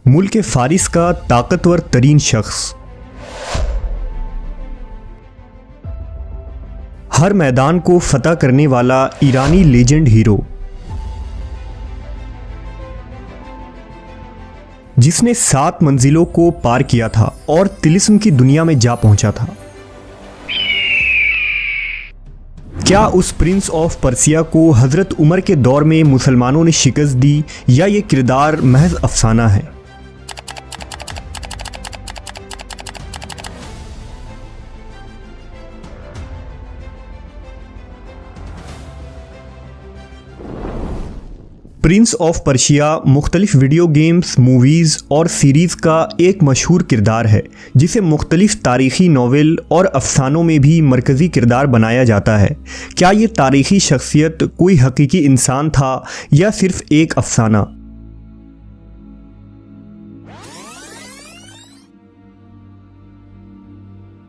मुल्क फारिस का ताकतवर तरीन शख्स, हर मैदान को फतह करने वाला ईरानी लेजेंड हीरो, जिसने 7 मंजिलों को पार किया था और तिलिस्म की दुनिया में जा पहुंचा था। क्या उस प्रिंस ऑफ पर्सिया को हज़रत उमर के दौर में मुसलमानों ने शिकस्त दी, या ये किरदार महज अफसाना है? प्रिंस ऑफ पर्शिया मुख्तलिफ वीडियो गेम्स, मूवीज़ और सीरीज़ का एक मशहूर किरदार है, जिसे मुख्तलिफ तारीख़ी नावल और अफसानों में भी मरकज़ी किरदार बनाया जाता है। क्या ये तारीख़ी शख्सियत कोई हकीकी इंसान था या सिर्फ एक अफसाना?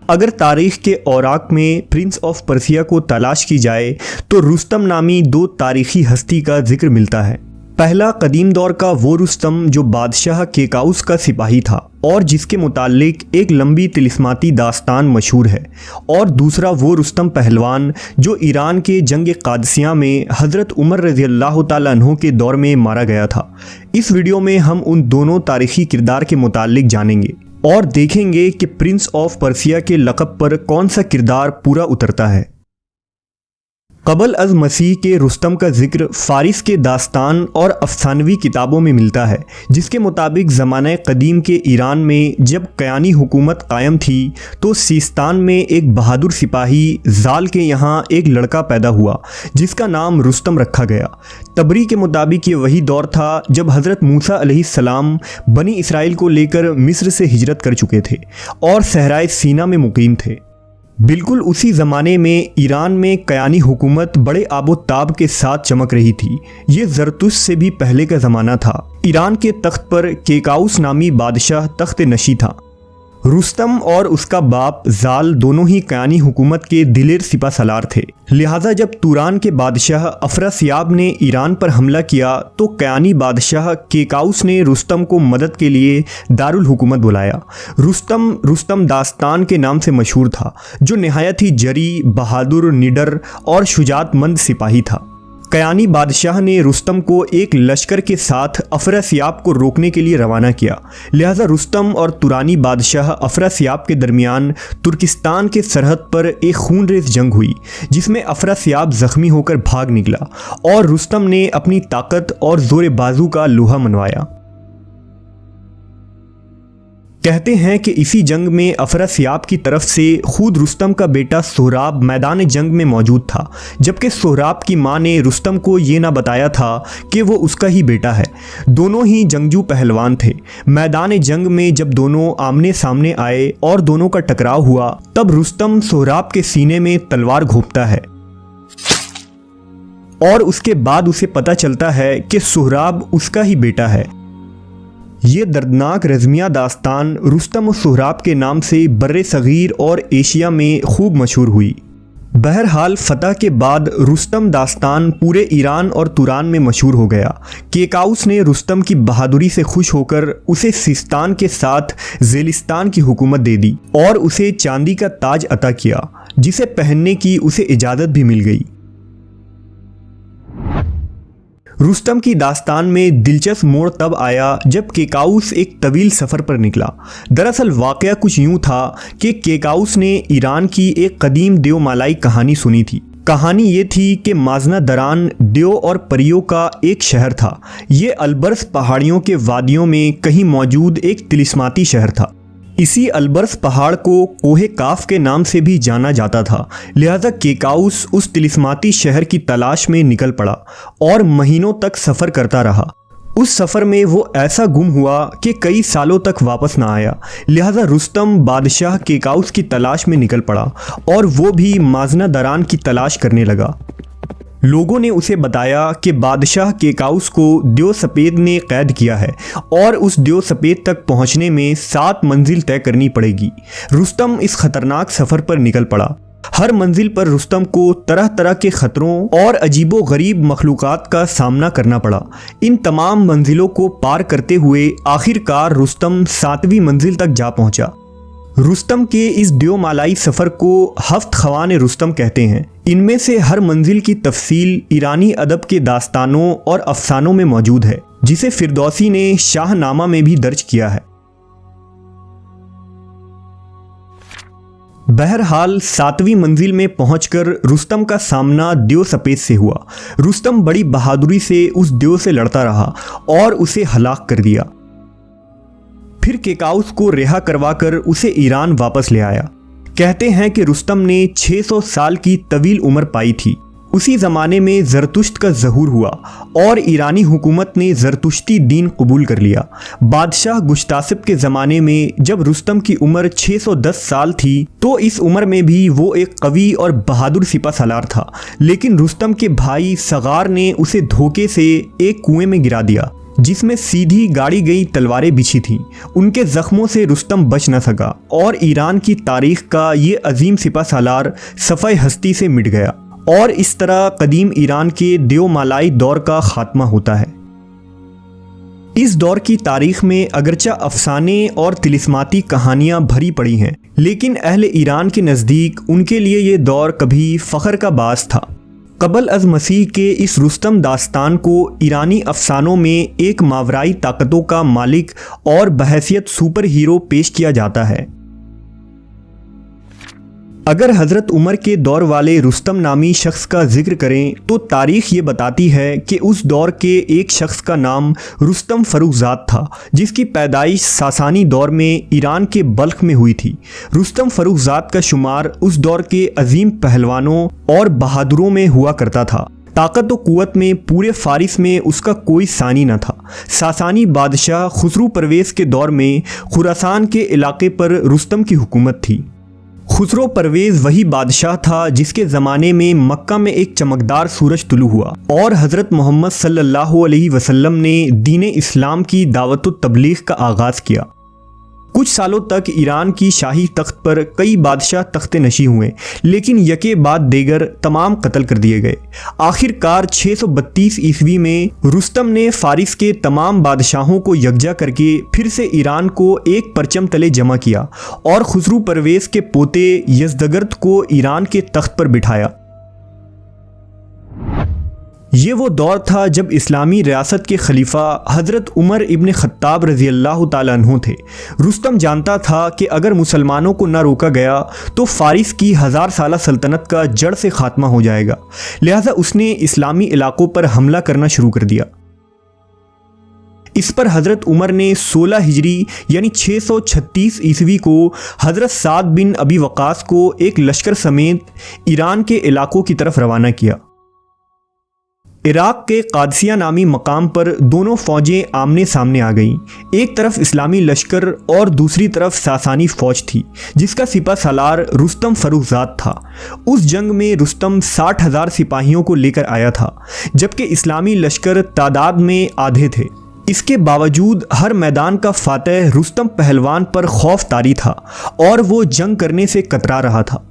अगर तारीख़ के औराक में प्रिंस ऑफ पर्सिया को तलाश की जाए तो रुस्तम नामी 2 तारीख़ी हस्ती का जिक्र मिलता है। पहला कदीम दौर का वो रुस्तम जो बादशाह केकाउस का सिपाही था और जिसके मुतालिक एक लंबी तिलिस्माती दास्तान मशहूर है, और दूसरा वो रुस्तम पहलवान जो ईरान के जंग कादसिया में हज़रत उमर रज़ियल्लाहु ताला अन्हु के दौर में मारा गया था। इस वीडियो में हम उन दोनों तारीख़ी किरदार के मुतालिक जानेंगे और देखेंगे कि प्रिंस ऑफ पर्सिया के लक़ब पर कौन सा किरदार पूरा उतरता है। क़ब्ल अज़ मसीह के रुस्तम का जिक्र फ़ारिस के दास्तान और अफ़सानवी किताबों में मिलता है, जिसके मुताबिक ज़माने क़दीम के ईरान में जब कयानी हुकूमत कायम थी तो सीस्तान में एक बहादुर सिपाही ज़ाल के यहाँ एक लड़का पैदा हुआ जिसका नाम रुस्तम रखा गया। तबरी के मुताबिक ये वही दौर था जब हज़रत मूसा अलैहिस्सलाम बनी इसराइल को लेकर मिस्र से हिजरत कर चुके थे और सहराए सीना में मुकीम थे। बिल्कुल उसी ज़माने में ईरान में कयानी हुकूमत बड़े आबोताब के साथ चमक रही थी। ये ज़रतुश से भी पहले का ज़माना था। ईरान के तख्त पर केकाउस नामी बादशाह तख्त नशी था। रुस्तम और उसका बाप ज़ाल दोनों ही कयानी हुकूमत के दिलेर सिपा सलार थे। लिहाजा जब तुरान के बादशाह अफरासियाब ने ईरान पर हमला किया तो कयानी बादशाह केकाउस ने रुस्तम को मदद के लिए दारुल हुकूमत बुलाया। रुस्तम दास्तान के नाम से मशहूर था, जो नहायत ही जरी, बहादुर, निडर और शुजातमंद सिपाही था। कयानी बादशाह ने रुस्तम को एक लश्कर के साथ अफरासियाब को रोकने के लिए रवाना किया। लिहाजा रुस्तम और तुरानी बादशाह अफरासियाब के दरमियान तुर्किस्तान के सरहद पर एक खूनरेज़ जंग हुई, जिसमें अफरासियाब ज़ख्मी होकर भाग निकला और रुस्तम ने अपनी ताकत और ज़ोर बाजू का लोहा मनवाया। कहते हैं कि इसी जंग में अफरासियाब की तरफ से खुद रुस्तम का बेटा सोहराब मैदान जंग में मौजूद था, जबकि सोहराब की मां ने रुस्तम को ये ना बताया था कि वो उसका ही बेटा है। दोनों ही जंगजू पहलवान थे। मैदान जंग में जब दोनों आमने सामने आए और दोनों का टकराव हुआ, तब रुस्तम सोहराब के सीने में तलवार घोंपता है और उसके बाद उसे पता चलता है कि सोहराब उसका ही बेटा है। ये दर्दनाक रज़मिया दास्तान रुस्तम और सोहराब के नाम से बर्रे सग़ीर और एशिया में खूब मशहूर हुई। बहरहाल फ़तह के बाद रुस्तम दास्तान पूरे ईरान और तुरान में मशहूर हो गया। केकाउस ने रुस्तम की बहादुरी से खुश होकर उसे सिस्तान के साथ ज़ेलिस्तान की हुकूमत दे दी और उसे चांदी का ताज अता किया, जिसे पहनने की उसे इजाज़त भी मिल गई। रुस्तम की दास्तान में दिलचस्प मोड़ तब आया जब केकाउस एक तवील सफ़र पर निकला। दरअसल वाक़या कुछ यूँ था कि केकाउस ने ईरान की एक कदीम देवमालाई कहानी सुनी थी। कहानी ये थी कि माजना दरान देव और परियों का एक शहर था। ये अलबर्स पहाड़ियों के वादियों में कहीं मौजूद एक तिलिस्माती शहर था। इसी अलबर्स पहाड़ को कोहे काफ के नाम से भी जाना जाता था। लिहाजा केकाउस उस तिलिस्माती शहर की तलाश में निकल पड़ा और महीनों तक सफ़र करता रहा। उस सफ़र में वो ऐसा गुम हुआ कि कई सालों तक वापस ना आया। लिहाजा रुस्तम बादशाह केकाउस की तलाश में निकल पड़ा और वो भी माजना दरान की तलाश करने लगा। लोगों ने उसे बताया कि बादशाह केकाउस को देव सफ़ेद ने कैद किया है और उस देव सफ़ेद तक पहुंचने में 7 मंजिल तय करनी पड़ेगी। रुस्तम इस ख़तरनाक सफ़र पर निकल पड़ा। हर मंजिल पर रुस्तम को तरह तरह के खतरों और अजीबो गरीब मखलूक़ात का सामना करना पड़ा। इन तमाम मंजिलों को पार करते हुए आखिरकार रुस्तम 7वीं मंजिल तक जा पहुंचा। रुस्तम के इस द्योमालाई सफ़र को हफ्त ख़वान रुस्तम कहते हैं। इनमें से हर मंजिल की तफसील ईरानी अदब के दास्तानों और अफसानों में मौजूद है, जिसे फिरदौसी ने शाहनामा में भी दर्ज किया है। बहरहाल 7वीं मंजिल में पहुंचकर रुस्तम का सामना द्यो सपेत से हुआ। रुस्तम बड़ी बहादुरी से उस द्यो से लड़ता रहा और उसे हलाक कर दिया। फिर केकाउस को रिहा करवाकर उसे ईरान वापस ले आया। कहते हैं कि रुस्तम ने 600 साल की तवील उम्र पाई थी। उसी ज़माने में ज़रतुश्त का ज़हूर हुआ और ईरानी हुकूमत ने ज़रतुश्ती दीन कबूल कर लिया। बादशाह गुश्तासिब के ज़माने में जब रुस्तम की उम्र 610 साल थी तो इस उम्र में भी वो एक कवी और बहादुर सिपा सालार था, लेकिन रुस्तम के भाई सगार ने उसे धोखे से एक कुएं में गिरा दिया जिसमें सीधी गाड़ी गई तलवारें बिछी थीं। उनके ज़ख्मों से रुस्तम बच न सका और ईरान की तारीख़ का ये अजीम सिपा सालार सफ़ाए हस्ती से मिट गया और इस तरह कदीम ईरान के द्योमालाई दौर का खात्मा होता है। इस दौर की तारीख में अगरचा अफसाने और तिलिस्माती कहानियां भरी पड़ी हैं, लेकिन अहले ईरान के नज़दीक उनके लिए ये दौर कभी फ़ख्र का बास था। कबल अज़ मसीह के इस रुस्तम दास्तान को ईरानी अफसानों में एक मावराई ताकतों का मालिक और बहैसियत सुपर हीरो पेश किया जाता है। अगर हज़रत उमर के दौर वाले रुस्तम नामी शख्स का जिक्र करें तो तारीख़ ये बताती है कि उस दौर के एक शख्स का नाम रुस्तम फ़र्रुख़ज़ाद था, जिसकी पैदाइश सासानी दौर में ईरान के बल्ख में हुई थी। रुस्तम फ़र्रुख़ज़ाद का शुमार उस दौर के अजीम पहलवानों और बहादुरों में हुआ करता था। ताकत व क़ुव्वत में पूरे फ़ारिस में उसका कोई सानी न था। सासानी बादशाह खुसरू परवेज़ के दौर में खुरासान के इलाके पर रुस्तम की हुकूमत थी। खुसरो परवेज़ वही बादशाह था जिसके ज़माने में मक्का में एक चमकदार सूरज तुलू हुआ और हज़रत मोहम्मद सल्लल्लाहु अलैहि वसल्लम ने दीन इस्लाम की दावत व तबलीग का आगाज़ किया। कुछ सालों तक ईरान की शाही तख्त पर कई बादशाह तख्ते नशी हुए, लेकिन यके बाद देगर तमाम कत्ल कर दिए गए। आखिरकार 632 ईस्वी में रुस्तम ने फ़ारिस के तमाम बादशाहों को यकजा करके फिर से ईरान को एक परचम तले जमा किया और खुसरू परवेज़ के पोते यज़दगर्द को ईरान के तख्त पर बिठाया। ये वो दौर था जब इस्लामी रियासत के खलीफा हज़रत उमर इब्न ख़त्ताब रज़ी अल्लाह ताला अन्हु थे। रुस्तम जानता था कि अगर मुसलमानों को न रोका गया तो फ़ारिस की 1000 साला सल्तनत का जड़ से ख़ात्मा हो जाएगा, लिहाजा उसने इस्लामी इलाकों पर हमला करना शुरू कर दिया। इस पर हज़रत उमर ने 16 हिजरी यानी 636 ईस्वी को हज़रत साद बिन अबी वक़ास को एक लश्कर समेत ईरान के इलाकों की तरफ रवाना किया। इराक़ के कादसिया नामी मकाम पर दोनों फ़ौजें आमने सामने आ गईं। एक तरफ इस्लामी लश्कर और दूसरी तरफ सासानी फ़ौज थी जिसका सिपा सालार रुस्तम फ़र्रुख़ज़ाद था। उस जंग में रुस्तम 60,000 सिपाहियों को लेकर आया था, जबकि इस्लामी लश्कर तादाद में आधे थे। इसके बावजूद हर मैदान का फ़ातह रुस्तम पहलवान पर खौफ तारी था और वो जंग करने से कतरा रहा था।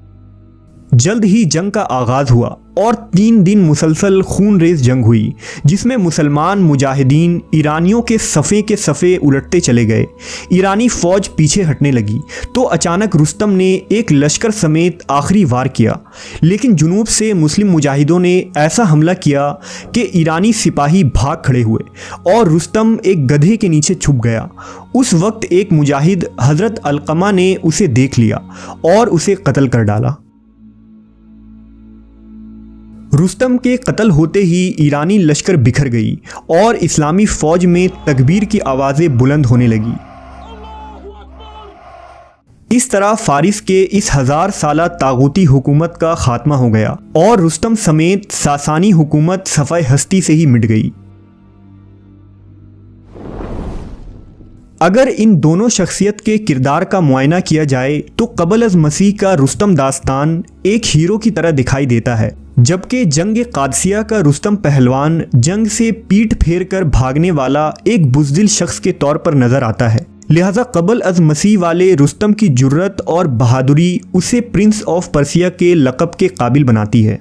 जल्द ही जंग का आगाज़ हुआ और 3 दिन मुसलसल खून रेज़ जंग हुई, जिसमें मुसलमान मुजाहिदीन ईरानियों के सफ़े उलटते चले गए। ईरानी फ़ौज पीछे हटने लगी तो अचानक रुस्तम ने एक लश्कर समेत आखिरी वार किया, लेकिन जुनूब से मुस्लिम मुजाहिदों ने ऐसा हमला किया कि ईरानी सिपाही भाग खड़े हुए और रुस्तम एक गधे के नीचे छुप गया। उस वक्त एक मुजाहिद हज़रत अलक़मा ने उसे देख लिया और उसे कत्ल कर डाला। रुस्तम के कत्ल होते ही ईरानी लश्कर बिखर गई और इस्लामी फ़ौज में तकबीर की आवाज़ें बुलंद होने लगी। इस तरह फ़ारिस के इस 1000 साला तागूती हुकूमत का खात्मा हो गया और रुस्तम समेत सासानी हुकूमत सफ़ाए हस्ती से ही मिट गई। अगर इन दोनों शख्सियत के किरदार का मुआयना किया जाए तो कबल अज़ मसीह का रुस्तम दास्तान एक हीरो की तरह दिखाई देता है, जबकि जंग कादसिया का रुस्तम पहलवान जंग से पीठ फेर कर भागने वाला एक बुज़दिल शख्स के तौर पर नज़र आता है। लिहाजा कबल अज मसीह वाले रुस्तम की जुर्रत और बहादुरी उसे प्रिंस ऑफ पर्सिया के लक़ब के काबिल बनाती है।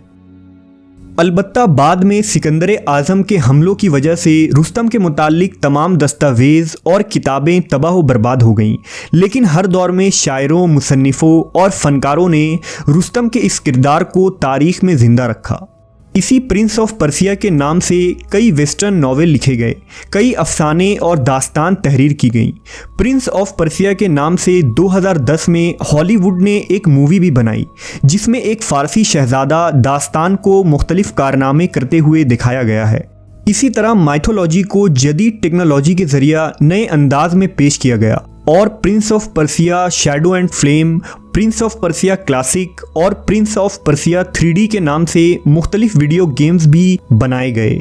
अलबत्ता बाद में सिकंदर आज़म के हमलों की वजह से रुस्तम के मुतालिक तमाम दस्तावेज़ और किताबें तबाह व बर्बाद हो गईं, लेकिन हर दौर में शायरों, मुसन्निफ़ों और फ़नकारों ने रुस्तम के इस किरदार को तारीख़ में ज़िंदा रखा। इसी प्रिंस ऑफ पर्सिया के नाम से कई वेस्टर्न नावल लिखे गए, कई अफसाने और दास्तान तहरीर की गई। प्रिंस ऑफ पर्सिया के नाम से 2010 में हॉलीवुड ने एक मूवी भी बनाई, जिसमें एक फ़ारसी शहज़ादा दास्तान को मुख्तलिफ कारनामे करते हुए दिखाया गया है। इसी तरह माइथोलॉजी को जदीद टेक्नोलॉजी के ज़रिए नए अंदाज में पेश किया गया और Prince of Persia shadow and flame, Prince of Persia classic और प्रिंस ऑफ पर्सिया 3D के नाम से मुख्तलिफ वीडियो गेम्स भी बनाए गए।